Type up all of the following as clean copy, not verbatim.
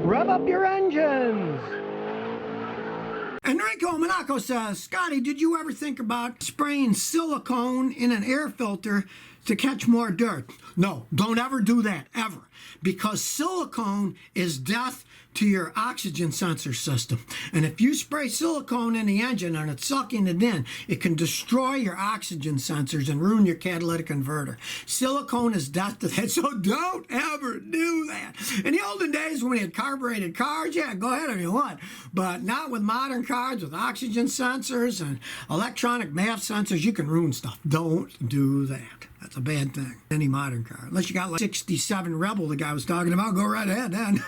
Rev up your engines! Enrico Monaco says, Scotty, did you ever think about spraying silicone in an air filter to catch more dirt? No, don't ever do that, ever. Because silicone is death to your oxygen sensor system. And if you spray silicone in the engine and it's sucking it in, it can destroy your oxygen sensors and ruin your catalytic converter. Silicone is death to that, so don't ever do that. In the olden days when we had carbureted cars, yeah, go ahead if you want. But not with modern cars with oxygen sensors and electronic math sensors. You can ruin stuff. Don't do that. That's a bad thing. Any modern car. Unless you got like 67 Rebel the guy was talking about, go right ahead then.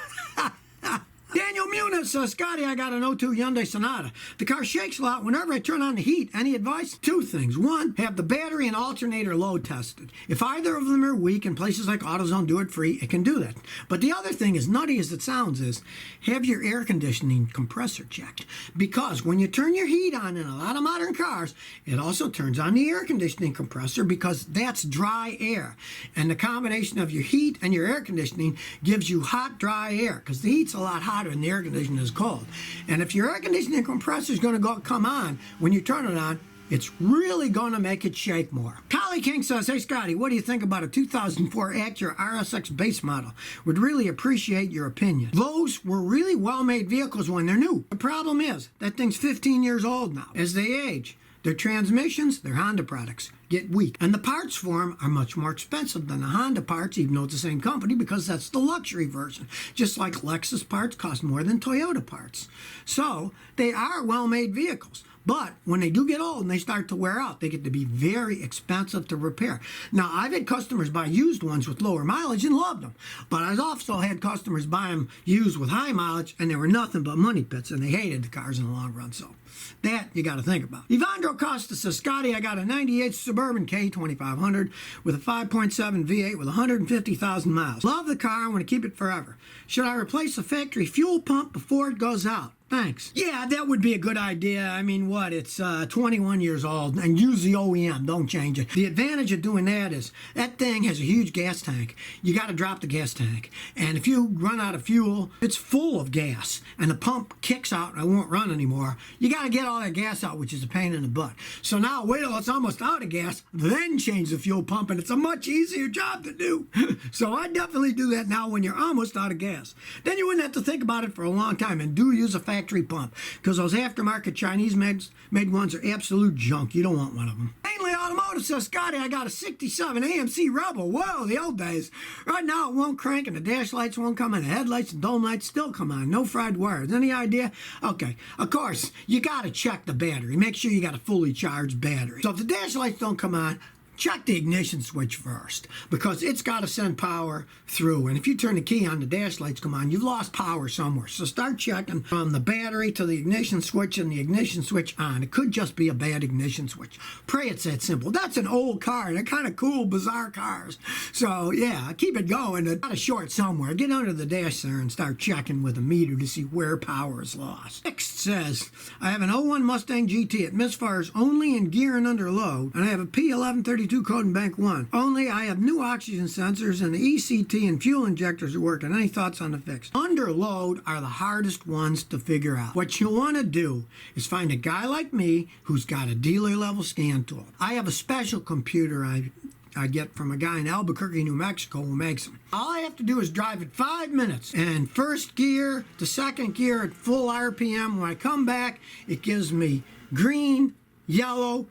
Daniel Muniz says, Scotty, I got an '02 Hyundai Sonata. The car shakes a lot whenever I turn on the heat. Any advice? Two things. One, have the battery and alternator load tested. If either of them are weak and places like AutoZone do it free, it can do that. But the other thing, as nutty as it sounds, is have your air conditioning compressor checked. Because when you turn your heat on in a lot of modern cars, it also turns on the air conditioning compressor because that's dry air. And the combination of your heat and your air conditioning gives you hot, dry air because the heat's a lot hotter and the air conditioning is cold. And if your air conditioning compressor is going to come on when you turn it on, it's really going to make it shake more. Collie King says, hey Scotty, what do you think about a 2004 Acura RSX base model? Would really appreciate your opinion. Those were really well-made vehicles when they're new. The problem is that thing's 15 years old now. As they age, their transmissions, their Honda products, get weak. And the parts for them are much more expensive than the Honda parts, even though it's the same company, because that's the luxury version. Just like Lexus parts cost more than Toyota parts. So they are well-made vehicles. But when they do get old and they start to wear out, they get to be very expensive to repair. Now, I've had customers buy used ones with lower mileage and loved them. But I've also had customers buy them used with high mileage and they were nothing but money pits and they hated the cars in the long run. So that you got to think about. Ivandro Costa says, Scotty, I got a 98 Suburban K2500 with a 5.7 V8 with 150,000 miles. Love the car. I want to keep it forever. Should I replace the factory fuel pump before it goes out? Thanks. Yeah, that would be a good idea. I mean, what? It's 21 years old, and use the OEM. Don't change it. The advantage of doing that is that thing has a huge gas tank. You got to drop the gas tank. And if you run out of fuel, it's full of gas, and the pump kicks out and it won't run anymore. You got to get all that gas out, which is a pain in the butt. So now wait till it's almost out of gas, then change the fuel pump, and it's a much easier job to do. So I definitely do that now when you're almost out of gas. Then you wouldn't have to think about it for a long time, and do use a factory pump, because those aftermarket Chinese made ones are absolute junk. You don't want one of them. Mainly Automotive says, Scotty, I got a 67 AMC Rebel. Whoa, the old days. Right now it won't crank and the dash lights won't come on. The headlights and dome lights still come on. No fried wires. Any idea? Okay, of course, you got to check the battery. Make sure you got a fully charged battery. So if the dash lights don't come on, check the ignition switch first, because it's got to send power through. And if you turn the key on, the dash lights come on, you've lost power somewhere. So start checking from the battery to the ignition switch and the ignition switch on. It could just be a bad ignition switch. Pray it's that simple. That's an old car. They're kind of cool, bizarre cars. So yeah, keep it going. It's got a short somewhere. Get under the dash there and start checking with a meter to see where power is lost. Next says, I have an '01 Mustang GT. It misfires only in gear and under load. And I have a P1132 code in bank 1. Only I have new oxygen sensors and the ECT and fuel injectors are working. Any thoughts on the fix? Under load are the hardest ones to figure out. What you want to do is find a guy like me who's got a dealer level scan tool. I have a special computer I get from a guy in Albuquerque, New Mexico who makes them. All I have to do is drive it 5 minutes and first gear to second gear at full RPM. When I come back, it gives me green, yellow,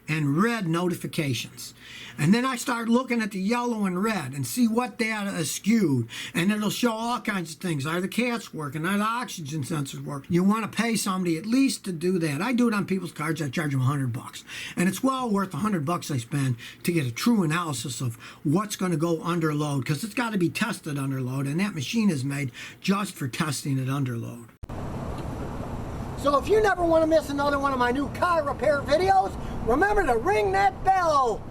and red notifications. And then I start looking at the yellow and red and see what data is skewed. And it'll show all kinds of things. Are the cats working? Are the oxygen sensors working? You want to pay somebody at least to do that. I do it on people's cars. I charge them $100. And it's well worth the $100 I spend to get a true analysis of what's going to go under load, because it's got to be tested under load, and that machine is made just for testing it under load. So if you never want to miss another one of my new car repair videos, remember to ring that bell.